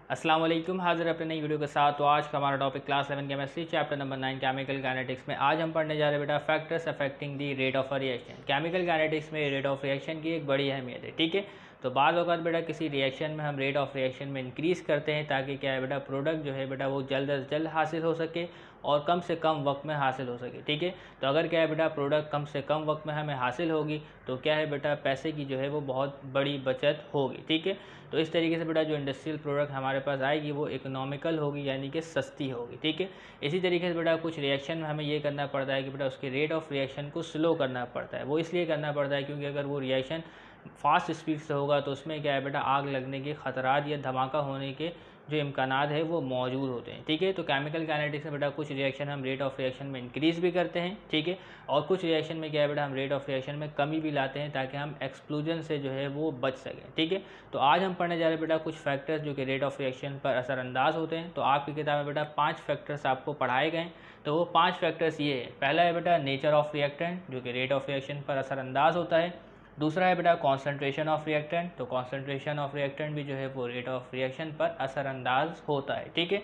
अस्सलाम वालेकुम, हाजिर अपने नई वीडियो के साथ। तो आज का हमारा topic class 11 chemistry chapter number 9 chemical kinetics में आज हम पढ़ने जा रहे हैं बेटा factors affecting the rate of a reaction. Chemical kinetics में रेट ऑफ रिएक्शन की एक बड़ी अहमियत है, ठीक है। तो बाद वक्त बेटा किसी रिएक्शन में हम रेट ऑफ रिएक्शन में इंक्रीज़ करते हैं ताकि क्या है बेटा प्रोडक्ट जो है बेटा वो जल्द अज जल्द हासिल हो सके और कम से कम वक्त में हासिल हो सके, ठीक है। तो अगर क्या है बेटा प्रोडक्ट कम से कम वक्त में हमें हासिल होगी तो क्या है बेटा पैसे की जो है वो बहुत बड़ी बचत होगी, ठीक है। तो इस तरीके से बेटा जो इंडस्ट्रियल प्रोडक्ट हमारे पास आएगी वो इकोनॉमिकल होगी, यानी कि सस्ती होगी, ठीक है। इसी तरीके से बेटा कुछ रिएक्शन में हमें ये करना पड़ता है कि बेटा उसके रेट ऑफ रिएक्शन को स्लो करना पड़ता है। वो इसलिए करना पड़ता है क्योंकि अगर वो रिएक्शन फास्ट स्पीड से होगा तो उसमें क्या है बेटा आग लगने के खतरात या धमाका होने के जो इम्कानात है वो मौजूद होते हैं, ठीक है। तो केमिकल काइनेटिक्स में बेटा कुछ रिएक्शन हम रेट ऑफ रिएक्शन में इंक्रीज़ भी करते हैं, ठीक है, और कुछ रिएक्शन में क्या है बेटा हम रेट ऑफ रिएक्शन में कमी भी लाते हैं ताकि हम एक्सप्लोजन से जो है वो बच सकें, ठीक है। तो आज हम पढ़ने जा रहे हैं बेटा कुछ फैक्टर्स जो कि रेट ऑफ रिएक्शन पर असरअंदाज होते हैं। तो आपकी किताब में बेटा 5 फैक्टर्स आपको पढ़ाए गए। तो वो 5 फैक्टर्स ये है। पहला है बेटा नेचर ऑफ रिएक्टेंट जो कि रेट ऑफ रिएक्शन पर असरअंदाज होता है। दूसरा है बेटा कॉन्सेंट्रेशन ऑफ रिएक्टेंट, तो कॉन्सेंट्रेशन ऑफ रिएक्टेंट भी जो है वो रेट ऑफ रिएक्शन पर असरअंदाज होता है, ठीक है।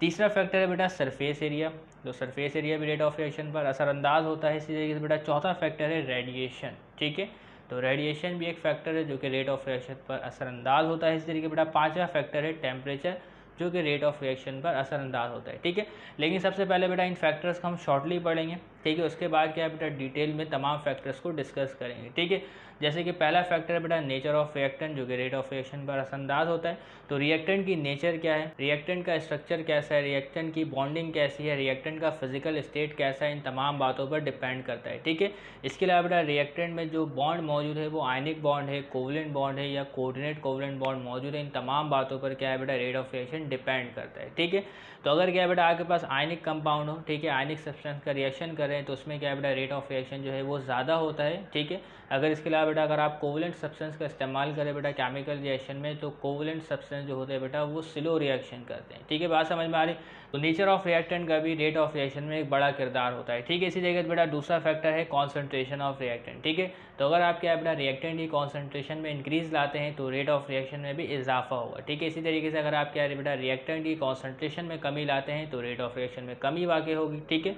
तीसरा फैक्टर है बेटा सरफेस एरिया, तो सरफेस एरिया भी रेट ऑफ रिएक्शन पर असरअंदाज होता है। इसी तरीके से बेटा चौथा फैक्टर है रेडिएशन, ठीक है। तो रेडिएशन भी एक फैक्टर है जो कि रेट ऑफ रिएक्शन पर असरअंदाज होता है। इसी तरीके बेटा पांचवा फैक्टर है टेम्परेचर जो कि रेट ऑफ रिएक्शन पर असरअंदाज होता है, ठीक है। लेकिन सबसे पहले बेटा इन फैक्टर्स को हम शॉर्टली पढ़ेंगे, ठीक है। उसके बाद क्या है बेटा डिटेल में तमाम फैक्टर्स को डिस्कस करेंगे, ठीक है। जैसे कि पहला फैक्टर है बेटा नेचर ऑफ रिएक्टेंट जो कि रेट ऑफ रिएक्शन पर असरअंदाज होता है। तो रिएक्टेंट की नेचर क्या है, रिएक्टेंट का स्ट्रक्चर कैसा है, रिएक्टेंट की बॉन्डिंग कैसी है, रिएक्टेंट का फिजिकल स्टेट कैसा है, इन तमाम बातों पर डिपेंड करता है, ठीक है। इसके अलावा बेटा रिएक्टेंट में जो बॉन्ड मौजूद है वो आयनिक बॉन्ड है, कोवलेंट बॉन्ड है या कोऑर्डिनेट कोवलेंट बॉन्ड मौजूद है। इन तमाम बातों पर क्या है बेटा रेट ऑफ रिएक्शन डिपेंड करता है, ठीक है। तो अगर क्या है बेटा आपके पास आयनिक कंपाउंड हो, ठीक है, आयनिक सब्सटेंस का रिएक्शन करें तो उसमें क्या है बेटा रेट ऑफ रिएक्शन जो है वो ज़्यादा होता है, ठीक है। अगर इसके अलावा बेटा अगर आप कोवलेंट सब्सटेंस का इस्तेमाल करें बेटा केमिकल रिएक्शन में तो कोवलेंट सब्सटेंस जो होते हैं बेटा वो स्लो रिएक्शन करते हैं, ठीक है। बात समझ में आ रही। तो नेचर ऑफ रिएक्टेंट का भी रेट ऑफ रिएक्शन में एक बड़ा किरदार होता है, ठीक है। इसी जगह बेटा दूसरा फैक्टर है कॉन्सेंट्रेशन ऑफ रिएक्टेंट, ठीक है। तो अगर आप क्या है बेटा रिएक्टेंट की कॉन्सेंट्रेशन में इंक्रीज लाते हैं तो रेट ऑफ रिएक्शन में भी इजाफा होगा, ठीक है। इसी तरीके से अगर आप क्या है बेटा रिएक्टेंट की कॉन्सेंट्रेशन में कमी लाते हैं तो रेट ऑफ रिएक्शन में कमी वाक़ई होगी, ठीक है।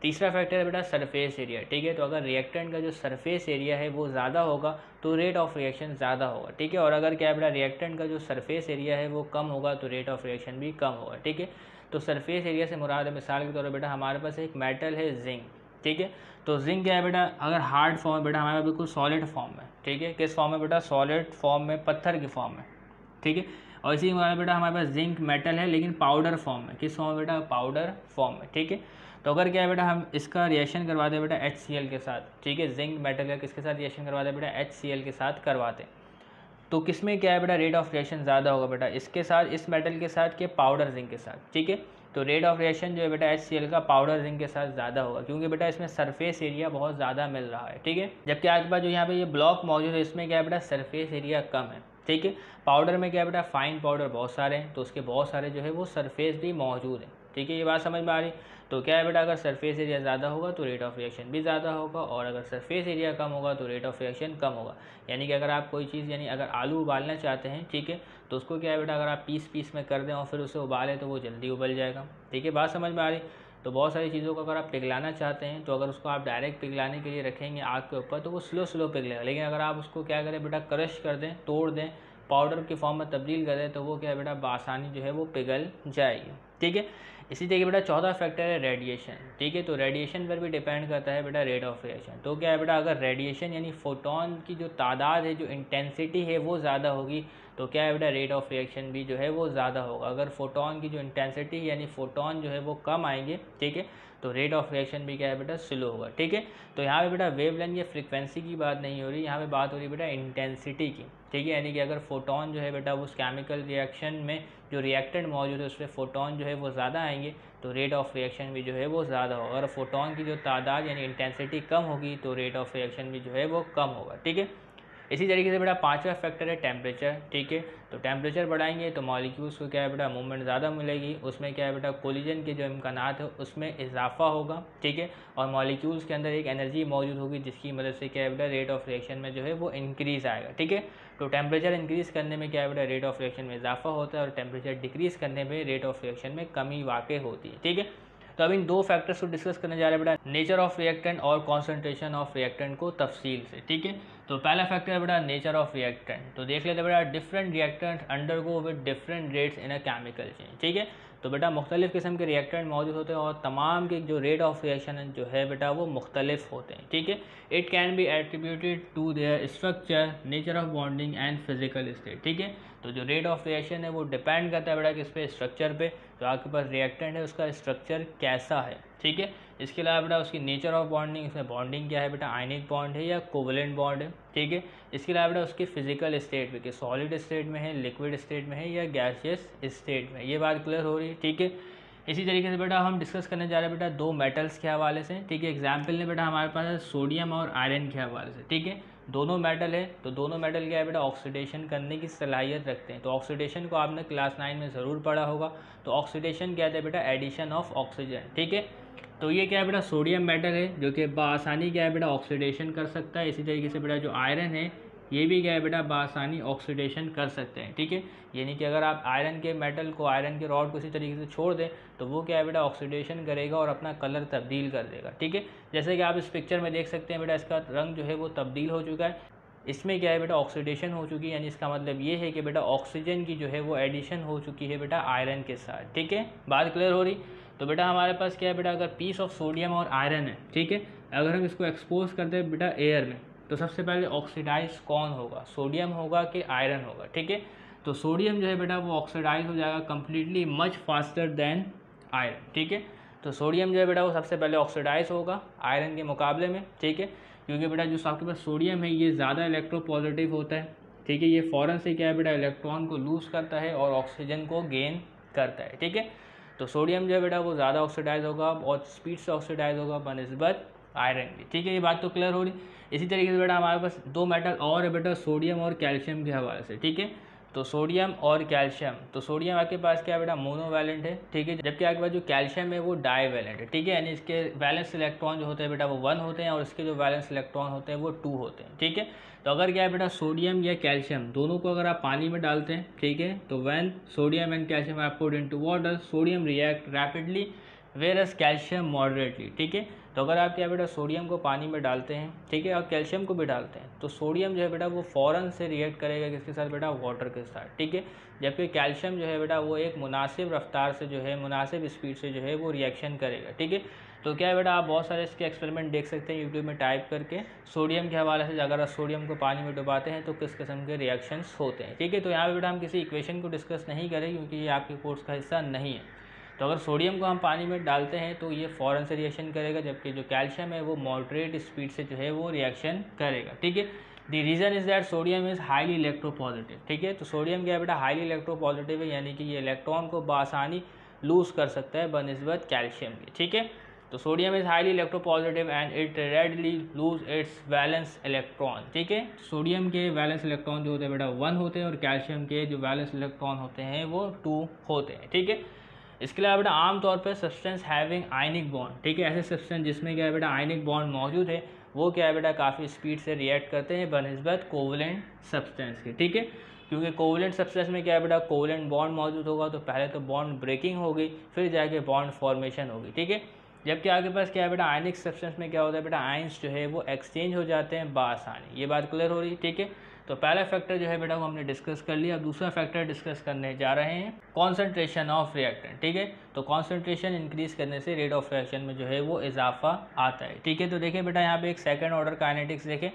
तीसरा फैक्टर है बेटा सरफेस एरिया, ठीक है। तो अगर रिएक्टेंट का जो सरफेस एरिया है वो ज़्यादा होगा तो रेट ऑफ रिएक्शन ज़्यादा होगा, ठीक है। और अगर क्या है बेटा रिएक्टेंट का जो सरफेस एरिया है वो कम होगा तो रेट ऑफ रिएक्शन भी कम होगा, ठीक है। तो सरफेस एरिया से मुराद है, मिसाल के तौर पर बेटा हमारे पास एक मेटल है जिंक, ठीक है। तो जिंक क्या है बेटा अगर हार्ड फॉर्म है बेटा हमारे पास बिल्कुल सॉलिड फॉर्म में, ठीक है। किस फॉर्म में बेटा सॉलिड फॉर्म में, पत्थर की फॉर्म में, ठीक है। और इसी बेटा हमारे पास जिंक मेटल है लेकिन पाउडर फॉर्म में, किस फॉर्म में बेटा पाउडर फॉर्म में, ठीक है। तो अगर क्या है बेटा हम इसका रिएक्शन करवाते हैं बेटा HCl के साथ, ठीक है, जिंक मेटल का किसके साथ रिएक्शन करवाते हैं बेटा HCl के साथ करवाते हैं, तो किस में क्या है बेटा रेट ऑफ रिएक्शन ज़्यादा होगा बेटा इसके साथ, इस मेटल के साथ के पाउडर जिंक के साथ, ठीक है। तो रेट ऑफ रिएक्शन जो है बेटा HCl का पाउडर जिंक के साथ ज़्यादा होगा क्योंकि बेटा इसमें सरफेस एरिया बहुत ज़्यादा मिल रहा है, ठीक है। जबकि आपके पास जो यहाँ पे ये ब्लॉक मौजूद है इसमें क्या है बेटा सरफेस एरिया कम है, ठीक है। पाउडर में क्या है बेटा फाइन पाउडर बहुत सारे हैं तो उसके बहुत सारे जो है वो सरफेस भी मौजूद है, ठीक है। ये बात समझ में आ रही। तो क्या है बेटा अगर सरफेस एरिया ज़्यादा होगा तो रेट ऑफ रिएक्शन भी ज़्यादा होगा और अगर सरफेस एरिया कम होगा तो रेट ऑफ रिएक्शन कम होगा। यानी कि अगर आप कोई चीज़ यानी अगर आलू उबालना चाहते हैं, ठीक है, तो उसको क्या है बेटा अगर आप पीस पीस में कर दें और फिर उसे उबालें तो वो जल्दी उबल जाएगा, ठीक है। बात समझ में आ रही। तो बहुत सारी चीज़ों को अगर आप पिघलाना चाहते हैं तो अगर उसको आप डायरेक्ट पिघलाने के लिए रखेंगे आग के ऊपर तो वो स्लो पिघलेगा, लेकिन अगर आप उसको क्या करें बेटा क्रश कर दें, तोड़ दें, पाउडर की फॉर्म में तब्दील कर दें तो वो क्या है बेटा बआसानी जो है वो पिघल जाएगी, ठीक है। इसी तरीके बेटा चौथा फैक्टर है रेडिएशन, ठीक है। तो रेडिएशन पर भी डिपेंड करता है बेटा रेट ऑफ रिएक्शन। तो क्या है बेटा अगर रेडिएशन यानी फोटोन की जो तादाद है, जो इंटेंसिटी है वो ज़्यादा होगी तो क्या है बेटा रेट ऑफ रिएक्शन भी जो है वो ज़्यादा होगा। अगर फोटोन की जो इंटेंसिटी यानी फोटोन जो है वो कम आएंगे, ठीक है, तो रेट ऑफ रिएक्शन भी क्या है बेटा स्लो होगा, ठीक है। तो यहाँ पे बेटा वेवलेंथ या फ्रीक्वेंसी की बात नहीं हो रही, यहाँ पे बात हो रही है बेटा इंटेंसिटी की, ठीक है। यानी कि अगर फोटोन जो है बेटा उस केमिकल रिएक्शन में जो रिएक्टेंट मौजूद है उसमें फोटोन जो है वो ज़्यादा आएंगे तो रेट ऑफ रिएक्शन भी जो है वो ज़्यादा होगा। अगर फोटोन की जो तादाद यानी इंटेंसिटी कम होगी तो रेट ऑफ रिएक्शन भी जो है वो कम होगा, ठीक है। इसी तरीके से बेटा पांचवा फैक्टर है टेम्परेचर, ठीक है। तो टेम्परेचर बढ़ाएंगे तो मॉलिक्यूल्स को क्या है बेटा मूवमेंट ज़्यादा मिलेगी, उसमें क्या है बेटा कोलिजन के जो इम्कानात है उसमें इजाफा होगा, ठीक है। और मॉलिक्यूल्स के अंदर एक एनर्जी मौजूद होगी जिसकी मदद से क्या है बेटा रेट ऑफ रिएक्शन में जो है वो इंक्रीज़ आएगा, ठीक है। तो टेम्परेचर इंक्रीज़ करने में क्या है बेटा रेट ऑफ रिएक्शन में इजाफा होता है और टेम्परेचर डिक्रीज़ करने में रेट ऑफ रिएक्शन में कमी वाक़ई होती है, ठीक है। तो अब इन दो फैक्टर्स को डिस्कस करने जा रहे हैं बेटा, नेचर ऑफ रिएक्टेंट और कॉन्सेंट्रेशन ऑफ रिएक्टेंट को तफसील से, ठीक है। तो पहला फैक्टर है बेटा नेचर ऑफ रिएक्टेंट। तो देख लेते हैं बेटा, different reactant undergo with different rates in a chemical change, ठीक है। तो बेटा मुख्तलिफ किस्म के रिएक्टेंट मौजूद होते हैं और तमाम के जो रेट ऑफ रिएक्शन जो है बेटा वो मुख्तलिफ होते हैं, ठीक है। It can be attributed to their structure, nature of bonding and physical state, ठीक है। तो जो रेट ऑफ रिएक्शन है वो डिपेंड करता है बेटा किस पे, स्ट्रक्चर पे। तो आपके पास रिएक्टेंट है उसका स्ट्रक्चर कैसा है, ठीक है। इसके अलावा बेटा उसकी नेचर ऑफ बॉन्डिंग, इसमें बॉन्डिंग क्या है बेटा, आयनिक बॉन्ड है या कोवलेंट बॉन्ड है, ठीक है। इसके अलावा बेटा उसकी फिजिकल स्टेट पे कि सॉलिड स्टेट में है, लिक्विड स्टेट में है या गैसियस स्टेट में, ये बात क्लियर हो रही है, ठीक है। इसी तरीके से बेटा हम डिस्कस करने जा रहे हैं बेटा दो मेटल्स के हवाले से, ठीक है। एग्जाम्पल ने बेटा हमारे पास है सोडियम और आयरन के हवाले से, ठीक है। दोनों मेटल है तो दोनों मेटल क्या है बेटा ऑक्सीडेशन करने की सलाहियत रखते हैं। तो ऑक्सीडेशन को आपने क्लास 9 में ज़रूर पढ़ा होगा। तो ऑक्सीडेशन कहते हैं बेटा एडिशन ऑफ ऑक्सीजन, ठीक है। तो ये क्या है बेटा सोडियम मेटल है जो कि बआसानी क्या है बेटा ऑक्सीडेशन कर सकता है। इसी तरीके से बेटा जो आयरन है ये भी क्या है बेटा बआसानी ऑक्सीडेशन कर सकते हैं, ठीक है। यानी कि अगर आप आयरन के मेटल को, आयरन के रॉड को इसी तरीके से छोड़ दें तो वो क्या है बेटा ऑक्सीडेशन करेगा और अपना कलर तब्दील कर देगा, ठीक है। जैसे कि आप इस पिक्चर में देख सकते हैं बेटा इसका रंग जो है वो तब्दील हो चुका है, इसमें क्या है बेटा ऑक्सीडेशन हो चुकी है। यानी इसका मतलब ये है कि बेटा ऑक्सीजन की जो है वो एडिशन हो चुकी है बेटा आयरन के साथ, ठीक है। बात क्लियर हो रही। तो बेटा हमारे पास क्या है बेटा, अगर पीस ऑफ सोडियम और आयरन है, ठीक है, अगर हम इसको एक्सपोज करते हैं बेटा एयर में तो सबसे पहले ऑक्सीडाइज कौन होगा, सोडियम होगा कि आयरन होगा, ठीक है। तो सोडियम जो है बेटा वो ऑक्सीडाइज हो जाएगा completely much faster than iron, ठीक है। तो सोडियम जो है बेटा वो सबसे पहले ऑक्सीडाइज होगा आयरन के मुकाबले में, ठीक है। क्योंकि बेटा जो आपके पास सोडियम है ये ज़्यादा इलेक्ट्रोपॉजिटिव होता है, ठीक है। ये फ़ौरन से क्या है बेटा इलेक्ट्रॉन को लूज़ करता है और ऑक्सीजन को गेन करता है, ठीक है। तो सोडियम जो है बेटा वो ज़्यादा ऑक्सीडाइज होगा और स्पीड से ऑक्सीडाइज होगा बनस्बत आयरन की, ठीक है। ये बात तो क्लियर हो रही। इसी तरीके से बेटा हमारे पास दो मेटल और है बेटा सोडियम और कैल्शियम के हवाले से, ठीक है। तो सोडियम और कैल्शियम, तो सोडियम आपके पास क्या है बेटा मोनोवैलेंट है, ठीक है। जबकि आपके पास जो कैल्शियम है वो डाईवैलेंट है, ठीक है। यानी इसके वैलेंस इलेक्ट्रॉन जो होते हैं बेटा वो 1 होते हैं और इसके जो वैलेंस इलेक्ट्रॉन होते हैं वो 2 होते हैं, ठीक है। तो अगर क्या है बेटा सोडियम या कैल्शियम दोनों को अगर आप पानी में डालते हैं, ठीक है, तो when sodium and calcium are put into water sodium react rapidly whereas calcium moderately, ठीक है। तो अगर आप क्या बेटा सोडियम को पानी में डालते हैं, ठीक है, और कैल्शियम को भी डालते हैं तो सोडियम जो है बेटा वो फ़ौरन से रिएक्ट करेगा किसके साथ बेटा, वाटर के साथ, ठीक है। जबकि कैल्शियम जो है बेटा वो एक मुनासिब रफ्तार से जो है मुनासिब स्पीड से जो है वो रिएक्शन करेगा, ठीक है। तो क्या है बेटा आप बहुत सारे इसके एक्सपेरिमेंट देख सकते हैं यूट्यूब में टाइप करके सोडियम के हवाले से, अगर आप सोडियम को पानी में डुबाते हैं तो किस किस्म के रिएक्शंस होते हैं, ठीक है। तो यहाँ पे बेटा हम किसी इक्वेशन को डिस्कस नहीं करें क्योंकि ये आपके कोर्स का हिस्सा नहीं है। तो अगर सोडियम को हम पानी में डालते हैं तो ये फ़ौरन से रिएक्शन करेगा, जबकि जो कैल्शियम है वो मॉडरेट स्पीड से जो है वो रिएक्शन करेगा, ठीक है। The reason is that sodium is highly electropositive, ठीक है। तो सोडियम क्या है बेटा हाईली इलेक्ट्रोपॉजिटिव है, यानी कि ये इलेक्ट्रॉन को बआसानी लूज़ कर सकता है बनस्बत कैल्शियम के, ठीक है। तो sodium is highly electropositive and it readily lose its valence electron, ठीक है। सोडियम के वैलेंस इलेक्ट्रॉन जो होते हैं बेटा 1 होते हैं और कैल्शियम के जो वैलेंस इलेक्ट्रॉन होते हैं वो 2 होते हैं, ठीक है। इसके अलावा बेटा आमतौर पर सब्सटेंस हैविंग आयनिक बॉन्ड, ठीक है, ऐसे सब्सटेंस जिसमें क्या है बेटा आयनिक बॉन्ड मौजूद है वो क्या है बेटा काफ़ी स्पीड से रिएक्ट करते हैं बनस्बत कोवलेंट सब्सटेंस के, ठीक है। क्योंकि कोवलेंट सब्सटेंस में क्या है बेटा कोवलेंट बॉन्ड मौजूद होगा तो पहले तो बॉन्ड ब्रेकिंग होगी फिर जाके बॉन्ड फॉर्मेशन होगी, ठीक है। जबकि आपके पास क्या है बेटा आयनिक सब्सटेंस में क्या होता है बेटा आयंस जो है वो एक्सचेंज हो जाते हैं बआसानी, ये बात क्लियर हो रही है, ठीक है। तो पहला फैक्टर जो है बेटा वो हमने डिस्कस कर लिया। अब दूसरा फैक्टर डिस्कस करने जा रहे हैं कॉन्सेंट्रेशन ऑफ रिएक्टेंट, ठीक है। तो कॉन्सेंट्रेशन इंक्रीज करने से रेट ऑफ रिएक्शन में जो है वो इजाफा आता है, ठीक है। तो देखिए बेटा यहाँ पे एक सेकंड ऑर्डर काइनेटिक्स देखें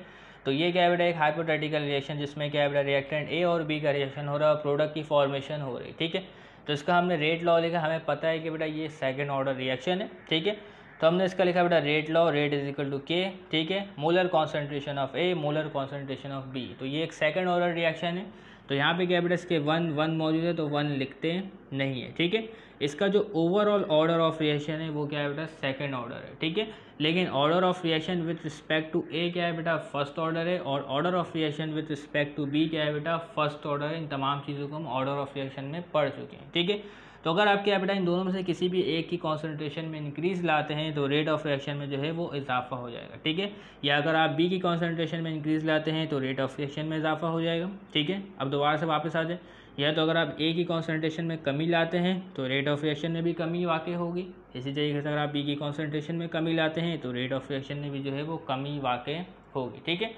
तो ये क्या है बेटा एक हाइपोथेटिकल रिएक्शन जिसमें क्या है बेटा रिएक्टेंट ए और बी का रिएक्शन हो रहा है और प्रोडक्ट की फॉर्मेशन हो रही है, ठीक है। तो इसका हमने रेट लॉ लिखा, हमें पता है कि बेटा ये सेकंड ऑर्डर रिएक्शन है, ठीक है। तो हमने इसका लिखा बेटा rate law, rate is equal to K, ठीक है, molar concentration of A molar concentration of B. तो ये एक सेकंड ऑर्डर रिएक्शन है तो यहाँ पे क्या बेटा इसके 1 मौजूद है तो 1 लिखते नहीं है, ठीक है। इसका जो ओवरऑल ऑर्डर ऑफ रिएक्शन है वो क्या है बेटा सेकंड ऑर्डर है, ठीक है। लेकिन order of reaction with respect to A क्या है बेटा फर्स्ट ऑर्डर है, और order of reaction with respect to B क्या है बेटा फर्स्ट ऑर्डर है। इन तमाम चीज़ों को हम ऑर्डर ऑफ रिएक्शन में पढ़ चुके हैं, ठीक है। तो अगर आप क्या है बेटा इन दोनों में से किसी भी एक की कॉन्सेंट्रेशन में इंक्रीज लाते हैं तो रेट ऑफ रिएक्शन में जो है वो इजाफा हो जाएगा, ठीक है। या अगर आप बी की कॉन्सेंट्रेशन में इंक्रीज लाते हैं तो रेट ऑफ रिएक्शन में इजाफा हो जाएगा, ठीक है। अब दोबारा से वापस आ जाए, या तो अगर आप ए की कॉन्सेंट्रेशन में कमी लाते हैं तो रेट ऑफ रिएक्शन में भी कमी वाक़ई होगी। इसी तरीके से अगर आप बी की कॉन्सेंट्रेशन में कमी लाते हैं तो रेट ऑफ रिएक्शन में भी जो है वो कमी वाक़ई होगी, ठीक है।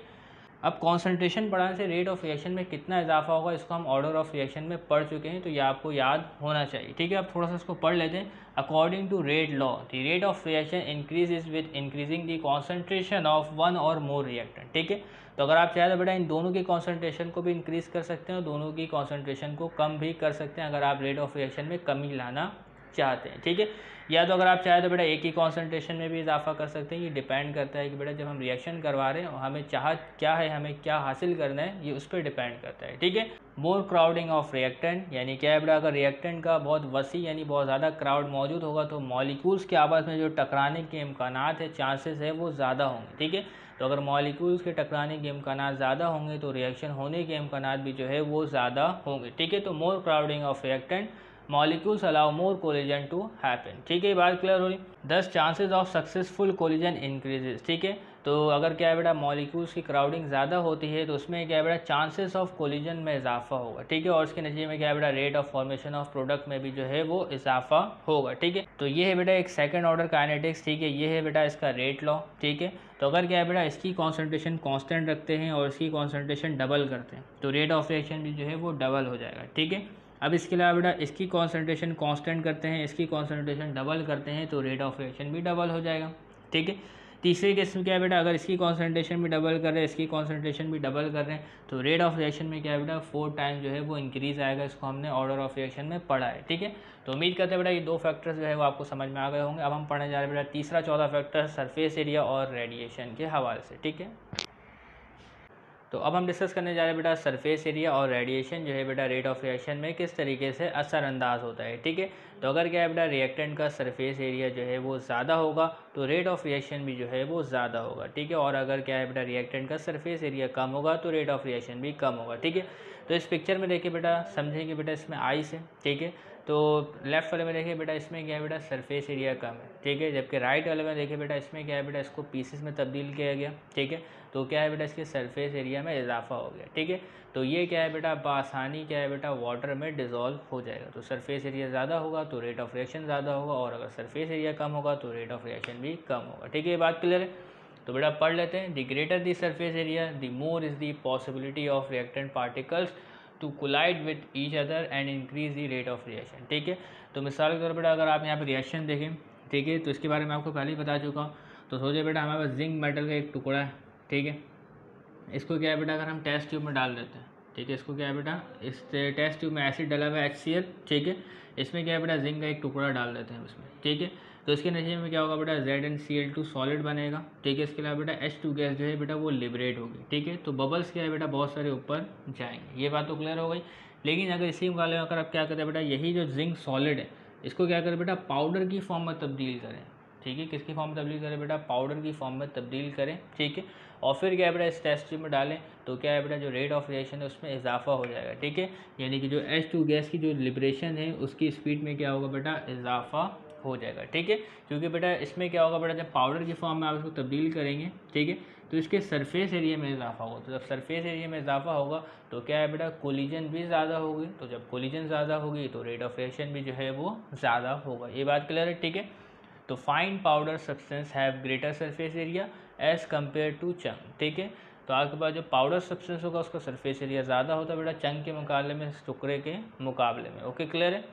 अब कॉन्सेंट्रेशन बढ़ाने से रेट ऑफ रिएक्शन में कितना इजाफा होगा इसको हम ऑर्डर ऑफ रिएक्शन में पढ़ चुके हैं, तो ये आपको याद होना चाहिए, ठीक है। अब थोड़ा सा इसको पढ़ लेते हैं। According to rate law the rate of reaction increases with increasing the concentration of 1 और मोर रिएक्टेंट, ठीक है। तो अगर आप चाहे तो बेटा इन दोनों की कॉन्सेंट्रेशन को भी इंक्रीज कर सकते हैं और दोनों की कॉन्सेंट्रेशन को कम भी कर सकते हैं अगर आप रेट ऑफ रिएक्शन में कमी लाना चाहते हैं, ठीक है। या तो अगर आप चाहे तो बेटा एक ही कॉन्सेंट्रेशन में भी इजाफा कर सकते हैं। ये डिपेंड करता है कि बेटा जब हम रिएक्शन करवा रहे हैं हमें चाह क्या है, हमें क्या हासिल करना है, ये उस पर डिपेंड करता है, ठीक है। मोर क्राउडिंग ऑफ रिएक्टेंट यानी क्या है बेटा अगर रिएक्टेंट का बहुत वसी यानी बहुत ज़्यादा क्राउड मौजूद होगा तो मॉलिक्यूल्स के आपस में जो टकराने के इम्कानात है, चांसेस है वो ज़्यादा होंगे, ठीक है। तो अगर मॉलिक्यूल्स के टकराने के इम्कानात ज़्यादा होंगे तो रिएक्शन होने के इम्कानात भी जो है वो ज़्यादा होंगे, ठीक है। तो more crowding of reactant molecules allow more collision to happen, ठीक है। बात क्लियर हो रही। 10 chances of successful collision increases, ठीक है। तो अगर क्या है बेटा मॉलिक्यूल्स की क्राउडिंग ज़्यादा होती है तो उसमें क्या है बेटा चांसेस ऑफ कोलिजन में इजाफा होगा, ठीक है। और इसके नतीजे में क्या है बेटा rate of formation of product में भी जो है वो इजाफा होगा, ठीक है। तो ये है बेटा एक सेकंड ऑर्डर काइनेटिक्स, ठीक है। ये है बेटा इसका रेट लॉ, ठीक है। तो अगर क्या है बेटा इसकी कॉन्सेंट्रेशन कांस्टेंट रखते हैं और इसकी कॉन्सेंट्रेशन डबल करते हैं तो रेट ऑफ रिएक्शन भी जो है वो डबल हो जाएगा, ठीक है। अब इसके अलावा बेटा इसकी कॉन्सेंट्रेशन कांस्टेंट करते हैं, इसकी कॉन्सेंट्रेशन डबल करते हैं तो रेट ऑफ रिएक्शन भी डबल हो जाएगा, ठीक है। तीसरे केस में क्या है बेटा अगर इसकी कॉन्सेंट्रेशन भी डबल कर रहे हैं, इसकी कॉन्सेंट्रेशन भी डबल कर रहे हैं तो रेट ऑफ रिएक्शन में क्या है बेटा 4 टाइम जो है वो इंक्रीज आएगा। इसको हमने ऑर्डर ऑफ रिएक्शन में पढ़ा है, ठीक है। तो उम्मीद करते हैं बेटा ये 2 फैक्टर्स जो है वो आपको समझ में आ गए होंगे। अब हम पढ़ने जा रहे हैं बेटा तीसरा चौथा फैक्टर सरफेस एरिया और रेडिएशन के हवाले से, ठीक है। तो अब हम डिस्कस करने जा रहे हैं बेटा सरफेस एरिया और रेडिएशन जो है बेटा रेट ऑफ रिएक्शन में किस तरीके से असरअंदाज होता है, ठीक है। तो अगर क्या है बेटा रिएक्टेंट का सरफेस एरिया जो है वो ज़्यादा होगा तो रेट ऑफ रिएक्शन भी जो है वो ज़्यादा होगा, ठीक है। और अगर क्या है बेटा रिएक्टेंट का सरफेस एरिया कम होगा तो रेट ऑफ रिएक्शन भी कम होगा, ठीक है। तो इस पिक्चर में देखिए बेटा समझेंगे बेटा इसमें आइस है, ठीक है। तो लेफ्ट वाले में देखिए बेटा इसमें क्या है बेटा सरफेस एरिया कम है, ठीक है। जबकि राइट वाले में देखिए बेटा इसमें क्या है बेटा इसको पीसेस में तब्दील किया गया, ठीक है। तो क्या है बेटा इसके सरफेस एरिया में इजाफा हो गया, ठीक है। तो ये क्या है बेटा बआसानी क्या है बेटा वाटर में डिज़ोल्व हो जाएगा। तो सरफेस एरिया ज़्यादा होगा तो रेट ऑफ रिएक्शन ज़्यादा होगा, और अगर सरफेस एरिया कम होगा तो रेट ऑफ रिएक्शन भी कम होगा, ठीक है। ये बात क्लियर है। तो बेटा पढ़ लेते हैं। The greater the surface area the more is the possibility of reactant particles to collide with each other and increase the rate of reaction, ठीक है। तो मिसाल के तौर पर अगर आप यहाँ पे रिएक्शन देखें, ठीक है, तो इसके बारे में आपको पहले ही बता चुका हूँ। तो सोचिए बेटा हमारे पास जिंक मेटल का एक टुकड़ा है, ठीक है। इसको क्या है बेटा अगर हम टेस्ट ट्यूब में डाल देते हैं, ठीक है। इसको क्या है बेटा इस टेस्ट ट्यूब में एसिड डाला हुआ है HCl, ठीक है। इसमें क्या है बेटा जिंक का एक टुकड़ा डाल देते हैं उसमें, ठीक है। तो इसके नतीजे में क्या होगा बेटा ZnCl2 सॉलिड बनेगा, ठीक है। इसके अलावा बेटा H2 गैस जो है बेटा वो लिबरेट होगी, ठीक है। तो बबल्स क्या है बेटा बहुत सारे ऊपर जाएंगे, ये बात तो क्लियर हो गई। लेकिन अगर इसी वाले में अगर आप क्या करें बेटा यही जो जिंक सॉलिड है इसको क्या करें बेटा पाउडर की फॉर्म में तब्दील करें, ठीक है। किसकी फॉर्म में तब्दील करें बेटा पाउडर की फॉर्म में तब्दील करें, ठीक है। और फिर क्या है बेटा इस टेस्ट ट्यूब में डालें तो क्या है बेटा जो रेट ऑफ रिएक्शन है उसमें इजाफा हो जाएगा, ठीक है। यानी कि जो H2 गैस की जो लिबरेशन है उसकी स्पीड में क्या होगा बेटा इजाफा हो जाएगा, ठीक है। क्योंकि बेटा इसमें क्या होगा बेटा जब पाउडर की फॉर्म में आप इसको तब्दील करेंगे, ठीक है, तो इसके सरफेस एरिया में इजाफा होगा। तो जब सरफेस एरिया में इजाफा होगा तो क्या है बेटा कोलिजन भी ज़्यादा होगी। तो जब कोलिजन ज़्यादा होगी तो रेट ऑफ रिएक्शन भी जो है वो ज़्यादा होगा। ये बात क्लियर है, ठीक है। तो fine powder substance have greater surface area as compare to chunk, ठीक है। तो आपके पास जो पाउडर सब्सटेंस होगा उसका सरफेस एरिया ज़्यादा होता है बेटा चंक के मुकाबले में, टुकड़े के मुकाबले में। ओके क्लियर है।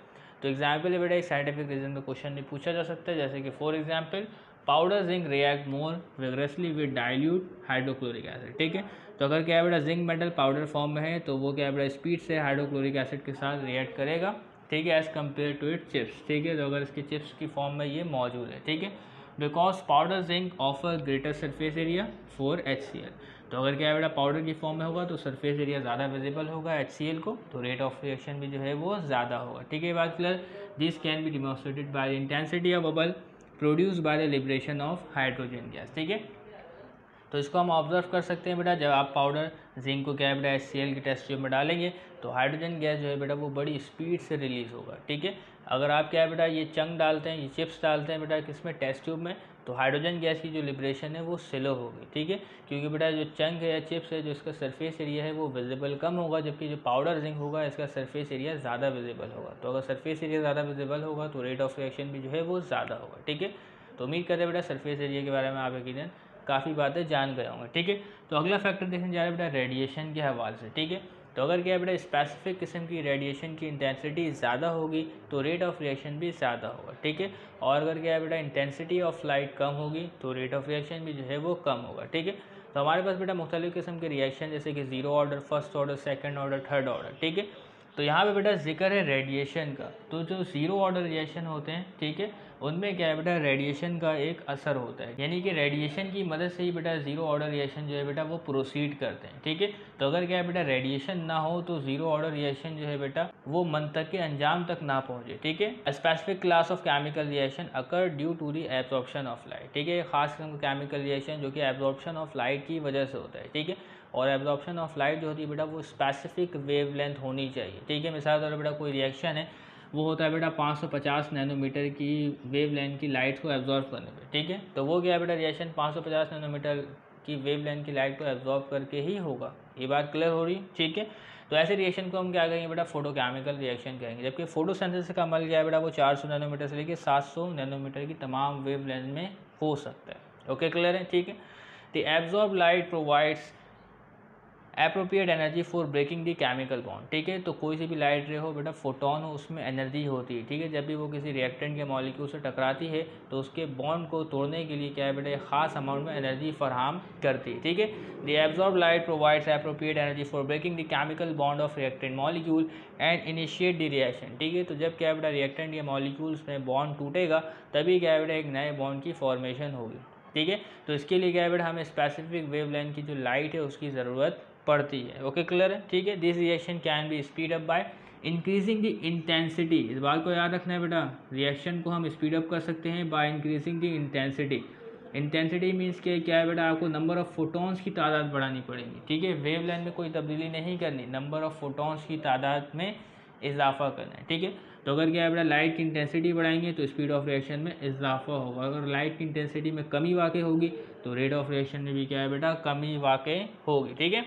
तो एग्जाम्पल है बेटा एक साइंटिफिक रीजन में क्वेश्चन भी पूछा जा सकता है, जैसे कि for example powder zinc react more vigorously with dilute hydrochloric acid, ठीक है। तो अगर क्या है बेटा जिंक मेटल पाउडर फॉर्म में है तो वो क्या है बेटा स्पीड से हाइड्रोक्लोरिक एसिड के साथ रिएक्ट करेगा, ठीक है, as compare to it chips, ठीक है। तो अगर इसके चिप्स की फॉर्म में ये मौजूद है, ठीक है। Because powder zinc offer greater surface area for HCl। तो अगर क्या है बेटा पाउडर की फॉर्म में होगा तो सरफेस एरिया ज़्यादा विजिबल होगा HCl को, तो रेट ऑफ रिएक्शन भी जो है वो ज़्यादा होगा। ठीक है, बात clear. This can be demonstrated by the intensity of bubble produce by the liberation of hydrogen gas. ठीक है, तो इसको हम ऑब्जर्व कर सकते हैं बेटा, जब आप पाउडर जिंक को क्या है बेटा HCl की टेस्ट ट्यूब में डालेंगे तो हाइड्रोजन गैस जो है बेटा वो बड़ी स्पीड से रिलीज होगा। ठीक है, अगर आप क्या है बेटा ये चंक डालते हैं, ये चिप्स डालते हैं बेटा किसमें, टेस्ट ट्यूब में, तो हाइड्रोजन गैस की जो लिबरेशन है वो स्लो होगी। ठीक है, क्योंकि बेटा जो चंक है या चिप्स है जो इसका सरफेस एरिया है वो विजिबल कम होगा, जबकि जो पाउडर जिंक होगा इसका सरफेस एरिया ज़्यादा विजिबल होगा। तो अगर सरफेस एरिया ज़्यादा विजिबल होगा तो रेट ऑफ रिएक्शन भी जो है वो ज़्यादा होगा। ठीक है, तो उम्मीद करते हैं बेटा सरफेस एरिया के बारे में आप यकीनन काफ़ी बातें जान गए होंगे। ठीक है, तो अगला फैक्टर देखने जा रहे हैं बेटा रेडिएशन के हवाले से। ठीक है, तो अगर क्या है बेटा स्पेसिफिक किस्म की रेडिएशन की इंटेंसिटी ज़्यादा होगी तो रेट ऑफ रिएक्शन भी ज़्यादा होगा। ठीक है, और अगर क्या है बेटा इंटेंसिटी ऑफ लाइट कम होगी तो रेट ऑफ रिएक्शन भी जो है वो कम होगा। ठीक है, तो हमारे पास बेटा मुख्तलिफ किस्म के रिएक्शन जैसे कि zero order, first order, second order, third order. ठीक है, तो यहाँ पे बेटा जिक्र है रेडिएशन का, तो जो ज़ीरो ऑर्डर रिएक्शन होते हैं ठीक है उनमें क्या है बेटा रेडिएशन का एक असर होता है, यानी कि रेडिएशन की मदद से ही बेटा ज़ीरो ऑर्डर रिएक्शन जो है बेटा वो प्रोसीड करते हैं। ठीक है, तो अगर क्या है बेटा रेडिएशन ना हो तो ज़ीरो ऑर्डर रिएक्शन जो है बेटा वो मंतक के अंजाम तक ना पहुँचे। ठीक है, specific class of chemical reaction occur due to the absorption of light. ठीक है, खास किस्म का केमिकल रिएक्शन जो कि एब्जॉर्प्शन ऑफ लाइट की वजह से होता है। ठीक है, और एब्जॉर्प्शन ऑफ लाइट जो होती है बेटा वो स्पेसिफिक वेवलेंथ होनी चाहिए। ठीक है, मिसाल के तौर पर बेटा कोई रिएक्शन है वो होता है बेटा 550 नैनोमीटर की वेवलेंथ की लाइट को एब्जॉर्ब करने पे। ठीक है, तो वो क्या है बेटा रिएक्शन 550 नैनोमीटर की वेवलेंथ की लाइट को एब्जॉर्ब करके ही होगा। ये बात क्लियर हो रही। ठीक है, तो ऐसे रिएक्शन को हम क्या कहेंगे बेटा फोटोकेमिकल रिएक्शन कहेंगे, जबकि फोटोसिंथेसिस का अमल क्या है बेटा वो 400 नैनोमीटर से लेकर 700 नैनोमीटर की तमाम वेवलेंथ में हो सकता है। ओके, क्लियर है। ठीक है, the absorb light provides appropriate energy for breaking the chemical bond. ठीक है, तो कोई सी भी लाइट रे हो बेटा फोटोन हो उसमें एनर्जी होती है। ठीक है, जब भी वो किसी रिएक्टेंट के मॉलिक्यूल से टकराती है तो उसके बॉन्ड को तोड़ने के लिए क्या है बेटा खास अमाउंट में एनर्जी फराहम करती है। ठीक है, the absorb light provides appropriate energy for breaking the chemical bond of reactant molecule and initiate the reaction. ठीक है, तो जब क्या है बेटा रिएक्टेंट के मॉलिक्यूल्स में बॉन्ड टूटेगा तभी क्या है बेटा एक नए बॉन्ड की फॉर्मेशन होगी। ठीक है, तो इसके लिए क्या है बेटा हमें स्पेसिफिक वेवलेंथ की जो लाइट है उसकी ज़रूरत पड़ती है। ओके, क्लियर है। ठीक है, this reaction can be speed up by increasing the intensity. इस बात को याद रखना है बेटा, रिएक्शन को हम स्पीड अप कर सकते हैं by increasing the intensity. Intensity means के क्या है बेटा आपको नंबर ऑफ फोटॉन्स की तादाद बढ़ानी पड़ेगी। ठीक है, वेवलेंथ में कोई तब्दीली नहीं करनी, नंबर ऑफ फोटॉन्स की तादाद में इजाफा करना है। ठीक है, तो अगर क्या है बेटा लाइट की इंटेंसिटी बढ़ाएंगे तो स्पीड ऑफ रिएक्शन में इजाफा होगा, अगर लाइट की इंटेंसिटी में कमी वाक़ई होगी तो रेट ऑफ रिएक्शन में भी क्या है बेटा कमी वाक़ई होगी। ठीक है,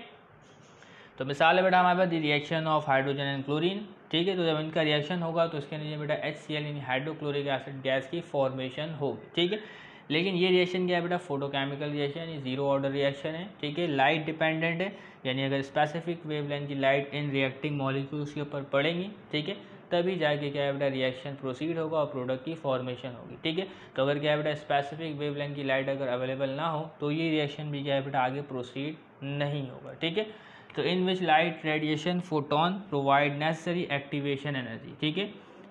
तो मिसाल है बेटा हमारे पास reaction of hydrogen and chlorine. ठीक है, तो जब इनका रिएक्शन होगा तो इसके नीचे बेटा HCl यानी हाइड्रोक्लोरिक एसिड गैस की फॉर्मेशन होगी। ठीक है, लेकिन ये रिएक्शन क्या है बेटा फोटोकेमिकल रिएक्शन यानी जीरो ऑर्डर रिएक्शन है। ठीक है, लाइट डिपेंडेंट है, यानी अगर स्पेसिफिक वेवलेंथ की लाइट इन रिएक्टिंग मॉलिक्यूल्स के ऊपर पड़ेंगी ठीक है तभी जाके क्या है बेटा रिएक्शन प्रोसीड होगा और प्रोडक्ट की फॉर्मेशन होगी। ठीक है, तो अगर क्या है बेटा स्पेसिफिक वेवलेंथ की लाइट अगर अवेलेबल ना हो तो ये रिएक्शन भी क्या है बेटा आगे प्रोसीड नहीं होगा। ठीक है, तो in which light radiation photon provide necessary activation energy. ठीक है,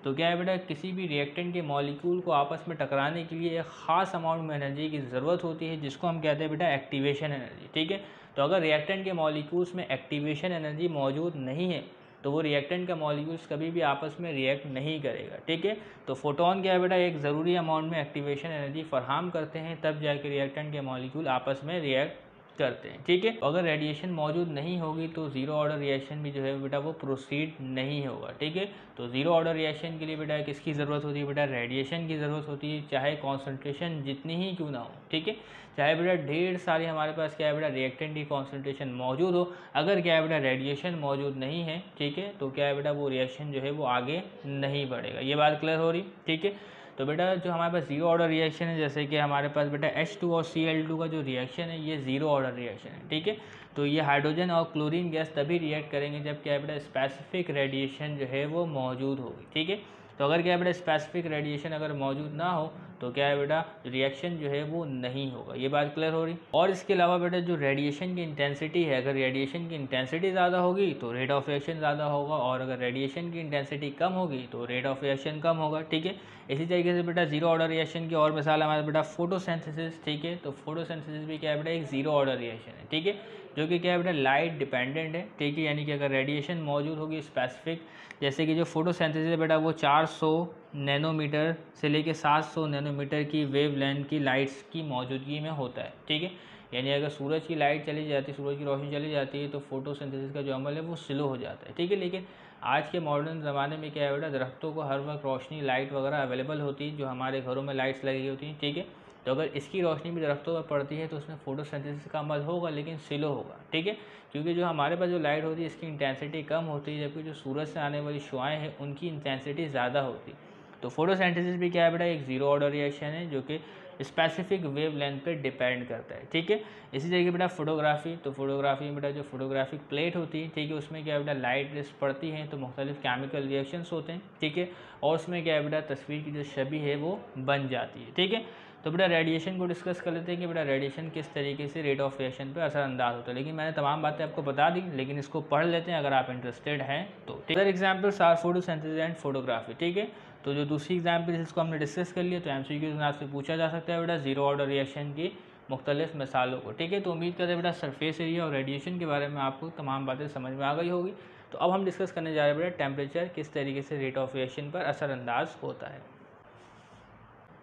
तो क्या है बेटा किसी भी रिएक्टेंट के मॉलिक्यूल को आपस में टकराने के लिए एक ख़ास अमाउंट में एनर्जी की ज़रूरत होती है जिसको हम कहते हैं बेटा एक्टिवेशन एनर्जी। ठीक है, तो अगर रिएक्टेंट के मॉलिक्यूल्स में एक्टिवेशन एनर्जी मौजूद नहीं है तो वो रिएक्टेंट का मॉलिक्यूल्स कभी भी आपस में रिएक्ट नहीं करेगा। ठीक है, तो फोटोन क्या है बेटा एक ज़रूरी अमाउंट में एक्टिवेशन एनर्जी फराहम करते हैं तब जाके रिएक्टेंट के मॉलिक्यूल आपस में रिएक्ट करते हैं। ठीक है, अगर रेडिएशन मौजूद नहीं होगी तो जीरो ऑर्डर रिएक्शन भी जो है बेटा वो प्रोसीड नहीं होगा। ठीक है, तो जीरो ऑर्डर रिएक्शन के लिए बेटा किसकी ज़रूरत होती है बेटा रेडिएशन की ज़रूरत होती है, चाहे कॉन्सेंट्रेशन जितनी ही क्यों ना हो। ठीक है, चाहे बेटा ढेर सारी हमारे पास क्या है बेटा रिएक्टेंट की कॉन्सेंट्रेशन मौजूद हो, अगर क्या है बेटा रेडिएशन मौजूद नहीं है ठीक है तो क्या है बेटा वो रिएक्शन जो है वो आगे नहीं बढ़ेगा। ये बात क्लियर हो रही। ठीक है, तो बेटा जो हमारे पास जीरो ऑर्डर रिएक्शन है जैसे कि हमारे पास बेटा H2 और Cl2 का जो रिएक्शन है ये जीरो ऑर्डर रिएक्शन है। ठीक है, तो ये हाइड्रोजन और क्लोरीन गैस तभी रिएक्ट करेंगे जब क्या है बेटा स्पेसिफिक रेडिएशन जो है वो मौजूद होगी। ठीक है, तो अगर क्या है बेटा स्पेसिफिक रेडिएशन अगर मौजूद ना हो तो क्या है बेटा रिएक्शन जो है वो नहीं होगा। ये बात क्लियर हो रही। और इसके अलावा बेटा जो रेडिएशन की इंटेंसिटी है, अगर रेडिएशन की इंटेंसिटी ज़्यादा होगी तो रेट ऑफ रिएक्शन ज़्यादा होगा, और अगर रेडिएशन की इंटेंसिटी कम होगी तो रेट ऑफ रिएक्शन कम होगा। ठीक है, इसी तरीके से बेटा जीरो ऑर्डर रिएक्शन की और मिसाल हमारे बेटा फोटोसिंथेसिस। ठीक है, तो फोटोसिंथेसिस भी क्या है बेटा एक जीरो ऑर्डर रिएक्शन है। ठीक है, जो कि क्या है बेटा लाइट डिपेंडेंट है। ठीक है, यानी कि अगर रेडिएशन मौजूद होगी स्पेसिफिक, जैसे कि जो फोटोसिंथेसिस है बेटा वो 400 नैनोमीटर से लेके 700 नैनोमीटर की वेवलेंथ की लाइट्स की मौजूदगी में होता है। ठीक है, यानी अगर सूरज की लाइट चली जाती है, सूरज की रोशनी चली जाती है तो फोटोसिंथेसिस का जो अमल है वो स्लो हो जाता है। ठीक है, लेकिन आज के मॉडर्न ज़माने में क्या है बेटा दरख्तों को हर वक्त रोशनी लाइट वगैरह अवेलेबल होती है, जो हमारे घरों में लाइट्स लगी होती हैं। ठीक है, तो अगर इसकी रोशनी भी दरख्तों पर पड़ती है तो उसमें फोटोसिंथेसिस का अमल होगा, लेकिन स्लो होगा। ठीक है, क्योंकि जो हमारे पास जो लाइट होती है इसकी इंटेंसिटी कम होती है, जबकि जो सूरज से आने वाली शुआएँ हैं उनकी इंटेंसिटी ज़्यादा होती है। तो फोटोसिंथेसिस भी क्या है बेटा एक जीरो ऑर्डर रिएक्शन है, जो कि स्पेसिफिक वेव लेंथ पे डिपेंड करता है। ठीक है, इसी तरीके बेटा फोटोग्राफी, तो फोटोग्राफी में बेटा जो फोटोग्राफिक प्लेट होती है, ठीक है, उसमें क्या है बेटा लाइट रेस पड़ती हैं तो मुख्तलिफ केमिकल रिएक्शंस होते हैं। ठीक है, और उसमें क्या है बेटा तस्वीर की जो छवि है वो बन जाती है। ठीक है, तो बेटा रेडिएशन को डिस्कस कर लेते हैं कि बेटा रेडिएशन किस तरीके से रेट ऑफ रिएक्शन पर असरअंदाज होता है। लेकिन मैंने तमाम बातें आपको बता दी, लेकिन इसको पढ़ लेते हैं अगर आप इंटरेस्टेड हैं तो। Other examples are photosynthesis and photography. ठीक है, तो जो दूसरी एग्जाम्पल जिसको हमने डिस्कस कर लिया, तो MCQ में आपसे पूछा जा सकता है बेटा जीरो ऑर्डर रिएक्शन की मुख्तलिफ मिसालों को। ठीक है, तो उम्मीद करते हैं बेटा सरफेस एरिया और रेडिएशन के बारे में आपको तमाम बातें समझ में आ गई होगी। तो अब हम डिस्कस करने जा रहे हैं बेटा टेम्परेचर किस तरीके से रेट ऑफ रिएक्शन पर असरअंदाज होता है।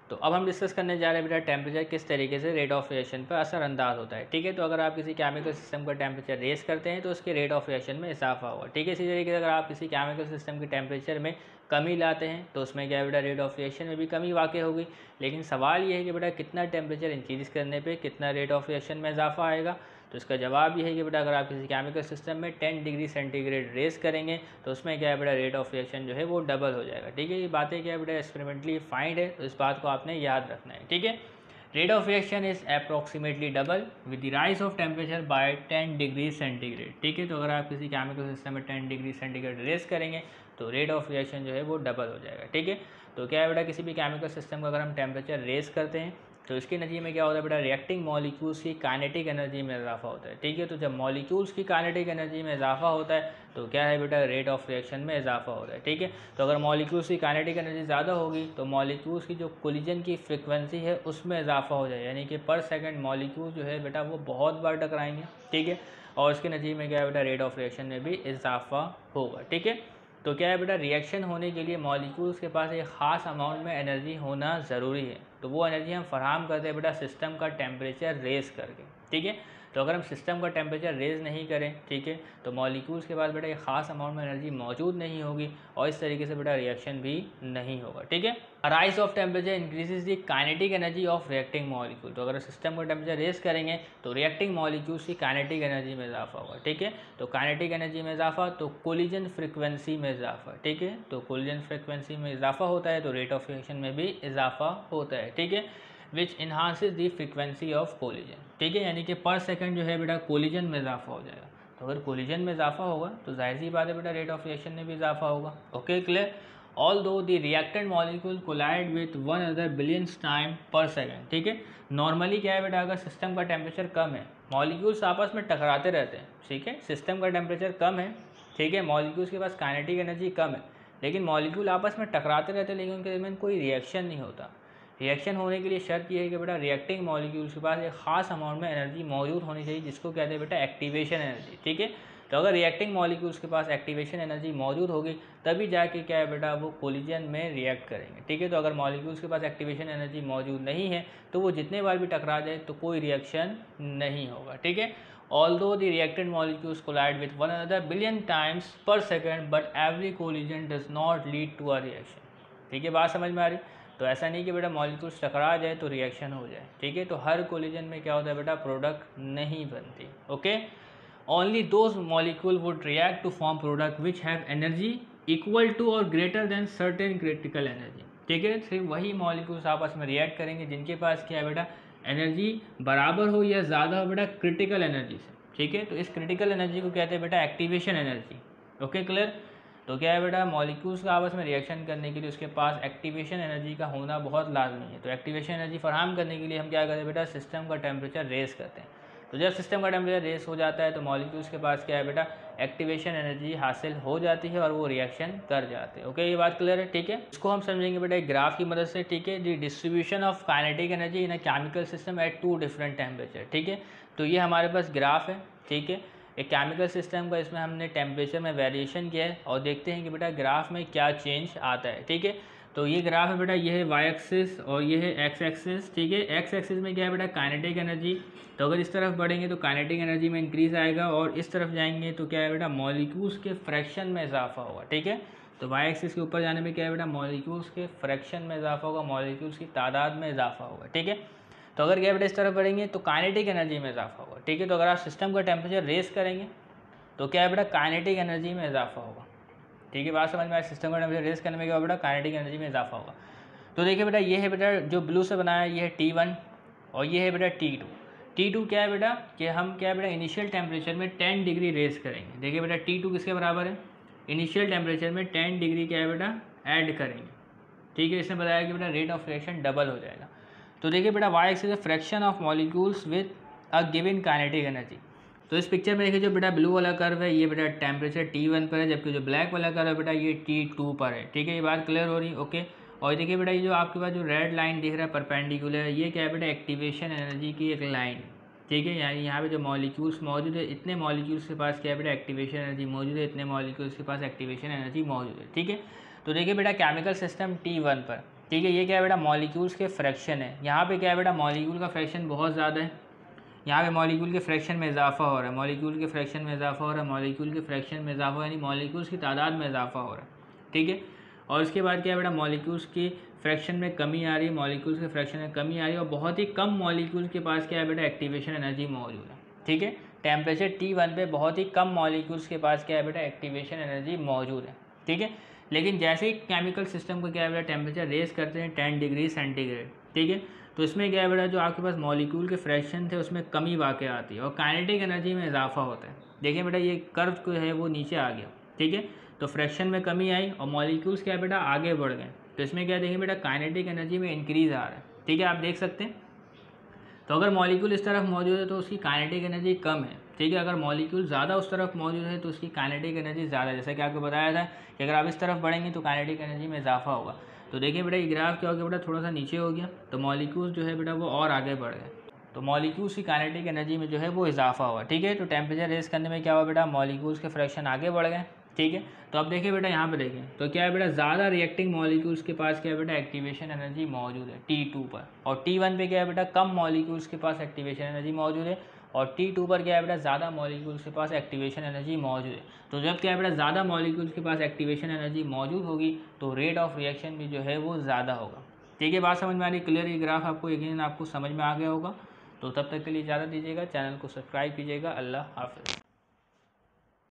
तो अब हम डिस्कस करने जा रहे हैं बेटा टेम्परेचर किस तरीके से रेट ऑफ रिएक्शन पर असरअंदाज होता है। ठीक है, तो अगर आप किसी केमिकल सिस्टम का टेम्परेचर रेस करते हैं तो उसके रेट ऑफ रिएक्शन में इजाफा होगा। ठीक है, इसी तरीके से अगर आप किसी केमिकल सिस्टम के टेम्परेचर में कमी लाते हैं तो उसमें क्या है बेटा रेट ऑफ रिएक्शन में भी कमी वाक़ई होगी। लेकिन सवाल ये है कि बेटा कितना टेम्परेचर इंक्रीज़ करने पर कितना रेट ऑफ रिएक्शन में इजाफा आएगा। तो इसका जवाब ये है कि बेटा अगर आप किसी केमिकल सिस्टम में 10 डिग्री सेंटीग्रेड रेस करेंगे तो उसमें क्या है बेटा रेट ऑफ रिएक्शन जो है वो डबल हो जाएगा। ठीक है, ये बातें क्या है बेटा एक्सपेरिमेंटली फाइंड है, तो इस बात को आपने याद रखना है। ठीक है, rate of reaction is approximately double with the rise of temperature by 10 degree centigrade. ठीक है, तो अगर आप किसी केमिकल सिस्टम में 10 डिग्री सेंटीग्रेड रेस करेंगे तो रेट ऑफ रिएक्शन जो है वो डबल हो जाएगा। ठीक है, तो क्या है बेटा किसी भी केमिकल सिस्टम का अगर हम टेम्परेचर रेस करते हैं तो इसकी नतीजे में क्या होता है बेटा रिएक्टिंग मॉलिक्यूल्स की काइनेटिक एनर्जी में इजाफा होता है। ठीक है, तो जब मॉलिक्यूल्स की काइनेटिक एनर्जी में इजाफा होता है तो क्या है बेटा रेट ऑफ रिएक्शन में इजाफा होता है। ठीक है, तो अगर मॉलिक्यूल्स की काइनेटिक एनर्जी ज़्यादा होगी तो मॉलिक्यूल्स की जो कोलिजन की फ्रिक्वेंसी है उसमें इजाफा हो जाए, यानी कि पर सेकंड मॉलिक्यूल जो है बेटा वो बहुत बार टकराएंगे। ठीक है, और इसके नतीजे में क्या है बेटा रेट ऑफ रिएक्शन में भी इजाफा होगा। ठीक है, तो क्या है बेटा रिएक्शन होने के लिए मॉलिक्यूल्स के पास एक ख़ास अमाउंट में एनर्जी होना ज़रूरी है, तो वो एनर्जी हम फराहम करते हैं बेटा सिस्टम का टेम्परेचर रेस करके। ठीक है, तो अगर हम सिस्टम का टेम्परेचर रेज नहीं करें, ठीक है, तो मॉलिक्यूल्स के पास बेटा एक ख़ास अमाउंट में एनर्जी मौजूद नहीं होगी और इस तरीके से बेटा रिएक्शन भी नहीं होगा। ठीक है, rise of temperature increases the kinetic energy of reacting molecule. तो अगर सिस्टम का टेम्परेचर रेज करेंगे तो रिएक्टिंग मॉलिक्यूल्स की काइनेटिक एनर्जी में इजाफा होगा। ठीक है, तो काइनेटिक एनर्जी में इजाफा तो कोलिजन फ्रिक्वेंसी में इजाफा। ठीक है, तो कोलिजन फ्रिक्वेंसी में इजाफा होता है तो रेट ऑफ रिएक्शन में भी इजाफा होता है। ठीक है, which enhances the frequency of collision. ठीक है, यानी कि पर सेकंड जो है बेटा कोलिजन में इजाफा हो जाएगा। तो अगर कोलिजन में इजाफा होगा तो जाहिर सी बात है बेटा रेट ऑफ रिएक्शन में भी इजाफा होगा। Okay, clear. Although the reactant molecule collide with one other billions time per second. ठीक है, नॉर्मली क्या है बेटा अगर सिस्टम का टेम्परेचर कम है मॉलिक्यूल्स आपस में टकराते रहते हैं। ठीक है, सिस्टम का टेम्परेचर कम है, ठीक है, मॉलिक्यूल्स के पास काइनेटिक एनर्जी कम है, लेकिन मॉलिक्यूल आपस में टकराते रहते हैं, लेकिन उनके दरमियान कोई रिएक्शन नहीं होता। रिएक्शन होने के लिए शर्त यह है कि बेटा रिएक्टिंग मॉलिक्यूल्स के पास एक खास अमाउंट में एनर्जी मौजूद होनी चाहिए, जिसको कहते हैं बेटा एक्टिवेशन एनर्जी। ठीक है, तो अगर रिएक्टिंग मॉलिक्यूल्स के पास एक्टिवेशन एनर्जी मौजूद होगी तभी जाके क्या है बेटा वो कोलिजन में रिएक्ट करेंगे। ठीक है, तो अगर मॉलिक्यूल्स के पास एक्टिवेशन एनर्जी मौजूद नहीं है तो वो जितने बार भी टकरा जाए तो कोई रिएक्शन नहीं होगा। ठीक है, although the reactant molecules collide with one another billion times per second but every collision does not lead to a reaction। ठीक है, बात समझ में आ रही। तो ऐसा नहीं कि बेटा मॉलिक्यूल्स टकरा जाए तो रिएक्शन हो जाए। ठीक है, तो हर कोलिजन में क्या होता है बेटा प्रोडक्ट नहीं बनती। Okay, only those molecule would react to form product which have energy equal to और greater than certain critical energy. ठीक है, सिर्फ वही मॉलिक्यूल्स आपस में रिएक्ट करेंगे जिनके पास क्या है बेटा एनर्जी बराबर हो या ज़्यादा हो बेटा क्रिटिकल एनर्जी से। ठीक है, तो इस क्रिटिकल एनर्जी को कहते हैं बेटा एक्टिवेशन एनर्जी। Okay, clear. तो क्या है बेटा, मॉलिक्यूल्स का आपस में रिएक्शन करने के लिए उसके पास एक्टिवेशन एनर्जी का होना बहुत लाजमी है। तो एक्टिवेशन एनर्जी फराहम करने के लिए हम क्या करते हैं बेटा, सिस्टम का टेम्परेचर रेस करते हैं। तो जब सिस्टम का टेम्परेचर रेस हो जाता है तो मॉलिक्यूल्स के पास क्या है बेटा, एक्टिवेशन एनर्जी हासिल हो जाती है और वो रिएक्शन कर जाते हैं। ओके, ये बात क्लियर है, ठीक है। इसको हम समझेंगे बेटा एक ग्राफ की मदद से, ठीक है। The distribution of kinetic energy in a chemical system at 2 different temperature, ठीक है। तो ये हमारे पास ग्राफ है, ठीक है, एक केमिकल सिस्टम का। इसमें हमने टेम्परेचर में वेरिएशन किया है और देखते हैं कि बेटा ग्राफ में क्या चेंज आता है, ठीक है। तो ये ग्राफ है बेटा, ये है वाई एक्सिस और ये है एक्स एक्सिस, ठीक है। एक्स एक्सिस में क्या है बेटा, काइनेटिक एनर्जी। तो अगर इस तरफ बढ़ेंगे तो काइनेटिक एनर्जी में इंक्रीज आएगा और इस तरफ जाएंगे तो क्या है बेटा, मॉलिक्यूल्स के फ्रैक्शन में इजाफा होगा, ठीक है। तो वाई एक्सिस के ऊपर जाने में क्या है बेटा, मॉलिक्यूल्स के फ्रैक्शन में इजाफा होगा, मॉलिक्यूल्स की तादाद में इजाफा होगा, ठीक है। तो अगर क्या बेटा इस तरफ बढ़ेंगे तो काइनेटिक एनर्जी में इजाफा होगा, ठीक है। तो अगर आप सिस्टम का टेम्परेचर रेस करेंगे तो क्या है बेटा, काइनेटिक एनर्जी में इजाफा होगा, ठीक है। बात समझ में आया, सिस्टम का टेम्परेचर रेस करने में क्या बेटा, काइनेटिक एनर्जी में इजाफा होगा। तो देखिए बेटा, ये है बेटा जो ब्लू से बनाया है, ये है T1 और ये है बेटा T2। T2 क्या है बेटा, कि हम क्या है बेटा इनिशियल टेम्परेचर में 10 डिग्री रेस करेंगे। देखिए बेटा T2 किसके बराबर है, इनिशियल टेम्परेचर में 10 डिग्री क्या है बेटा ऐड करेंगे, ठीक है। इसने बताया कि बेटा रेट ऑफ रिएक्शन डबल हो जाएगा। तो देखिए बेटा वाई एक्सिस है fraction of molecules with a given kinetic energy. तो इस पिक्चर में देखिए जो बेटा ब्लू वाला कर्व है ये बेटा टेम्परेचर T1 पर है, जबकि जो ब्लैक वाला कर्व है बेटा ये T2 पर है, ठीक है। ये बात क्लियर हो रही है, ओके। और देखिए बेटा ये जो आपके पास जो रेड लाइन दिख रहा है परपेंडिकुलर, ये क्या है बेटा, एक्टिवेशन एनर्जी की एक लाइन, ठीक है। यानी यहाँ पे जो मॉलिक्यूल्स मौजूद है, इतने मॉलिक्यूल्स के पास क्या है बेटा एक्टिवेशन एनर्जी मौजूद है, इतने मॉलिक्यूल्स के पास एक्टिवेशन एनर्जी मौजूद है, ठीक है। तो देखिए बेटा केमिकल सिस्टम T1 पर, ठीक है, ये क्या है बेटा मॉलिक्यूल्स के फ्रैक्शन है। यहाँ पे क्या है बेटा, मॉलिक्यूल का फ्रैक्शन बहुत ज़्यादा है, यहाँ पे मॉलिक्यूल के फ्रैक्शन में इजाफा हो रहा है, मॉलिक्यूल के फ्रैक्शन में इजाफा हो रहा है, मॉलिक्यूल के फ्रैक्शन में इजाफा, यानी मॉलिक्यूल्स की तादाद में इजाफा हो रहा है, ठीक है। और इसके बाद क्या है बेटा, मॉलिक्यूल्स की फ्रैक्शन में कमी आ रही है, मॉलिक्यूल्स के फ्रैक्शन में कमी आ रही है और बहुत ही कम मॉलिक्यूल्स के पास क्या है बेटा एक्टिवेशन एनर्जी मौजूद है, ठीक है। टेम्परेचर T1 पे बहुत ही कम मॉलिक्यूल्स के पास क्या है बेटा एक्टिवेशन एनर्जी मौजूद है, ठीक है। लेकिन जैसे ही केमिकल सिस्टम को क्या है बेटा टेम्परेचर रेस करते हैं 10 डिग्री सेंटीग्रेड, ठीक है, तो इसमें क्या है बेटा जो आपके पास मॉलिक्यूल के फ्रैक्शन थे उसमें कमी वाक़ई आती है और काइनेटिक एनर्जी में इजाफा होता है। देखिए बेटा ये कर्व जो है वो नीचे आ गया, ठीक है। तो फ्रैक्शन में कमी आई और मॉलिक्यूल्स क्या है बेटा आगे बढ़ गए, तो इसमें क्या देखिए बेटा काइनेटिक एनर्जी में इंक्रीज आ रहा है, ठीक है, आप देख सकते हैं। तो अगर मॉलिक्यूल इस तरफ मौजूद है तो उसकी काइनेटिक एनर्जी कम है, ठीक है। अगर मॉलिक्यूल ज़्यादा उस तरफ मौजूद है तो उसकी काइनेटिक एनर्जी ज़्यादा है। जैसा कि आपको बताया था कि अगर आप इस तरफ बढ़ेंगे तो काइनेटिक एनर्जी में इजाफा होगा। तो देखिए बेटा ये ग्राफ क्या हो गया बेटा, थोड़ा सा नीचे हो गया तो मॉलिक्यूल्स जो है बेटा वो और आगे बढ़ गए, तो मॉलिक्यूल्स की काइनेटिक एनर्जी में जो है वो इजाफा हुआ, ठीक है। तो टेम्परेचर रेस करने में क्या हुआ बेटा, मॉलिक्यूल्स के फ्रैक्शन आगे बढ़ गए, ठीक है। तो अब देखिए बेटा यहाँ पे देखें तो क्या है बेटा ज़्यादा रिएक्टिंग मॉलिक्यूल्स के पास क्या है बेटा एक्टिवेशन एनर्जी मौजूद है T2 पर, और T1 पे क्या है बेटा कम मॉलिक्यूल्स के पास एक्टिवेशन एनर्जी मौजूद है और T2 पर क्या है बेटा ज़्यादा मॉलिक्यूल्स के पास एक्टिवेशन एनर्जी मौजूद है। तो जब क्या है बेटा ज़्यादा मॉलिक्यूल्स के पास एक्टिवेशन एनर्जी मौजूद होगी तो रेट ऑफ रिएक्शन भी जो है वो ज़्यादा होगा, ठीक है। बात समझ में आ रही, क्लियर, ये ग्राफ आपको यकीनन आपको समझ में आ गया होगा। तो तब तक के लिए इजाज़त दीजिएगा, चैनल को सब्सक्राइब कीजिएगा। अल्लाह हाफ़िज़।